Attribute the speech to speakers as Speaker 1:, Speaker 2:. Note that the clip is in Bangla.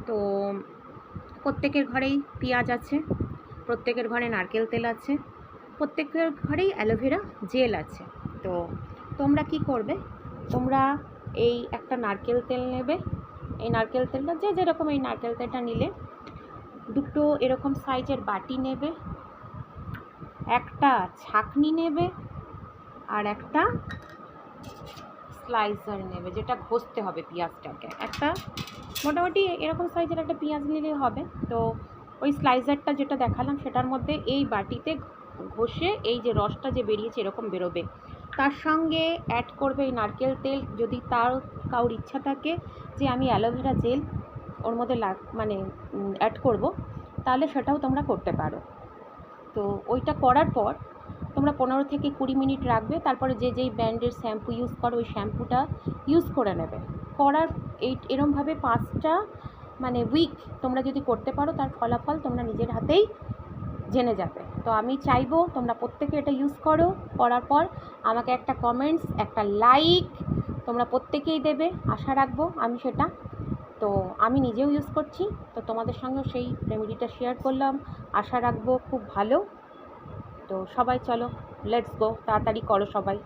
Speaker 1: তো প্রত্যেকের ঘরেই পেঁয়াজ আছে, প্রত্যেকের ঘরে নারকেল তেল আছে, প্রত্যেকের ঘরেই অ্যালোভেরা জেল আছে। তো তোমরা কি করবে, তোমরা এই একটা নারকেল তেল নেবে। এই নারকেল তেলটা যে যেরকম, এই নারকেল তেলটা নিলে দুটো এরকম সাইজের বাটি নেবে, একটা ছাঁকনি নেবে, আর একটা স্লাইসার নেবে, যেটা ঘষতে হবে পেঁয়াজটাকে। একটা মোটামুটি এরকম সাইজের একটা পেঁয়াজ নিলেই হবে। তো ওই স্লাইসারটা যেটা দেখালাম সেটার মধ্যে এই বাটিতে ঘষে এই যে রসটা যে বেরিয়েছে এরকম বেরোবে, তার সঙ্গে অ্যাড করবে এই নারকেল তেল। যদি তার কারোর ইচ্ছা থাকে যে আমি অ্যালোভেরা জেল ওর মধ্যে অ্যাড করব, তাহলে সেটাও তোমরা করতে পারো। তো ওইটা করার পর তোমরা 15 থেকে 20 মিনিট রাখবে। তারপরে যে যেই ব্র্যান্ডের শ্যাম্পু ইউজ করো ওই শ্যাম্পুটা ইউজ করে নেবে। করার এরমভাবে 5টা উইক তোমরা যদি করতে পারো, তার ফলাফল তোমরা নিজের হাতেই জেনে যাবে। তো আমি চাইবো তোমরা প্রত্যেকে এটা ইউজ করো, করার পর আমাকে একটা কমেন্টস, একটা লাইক তোমরা প্রত্যেকেই দেবে, আশা রাখবো আমি সেটা। তো আমি নিজেও ইউজ করছি, তো তোমাদের সঙ্গেও সেই রেমেডিটা শেয়ার করলাম, আশা রাখবো খুব ভালো। তো সবাই চলো, লেটস গো, তাড়াতাড়ি করো সবাই।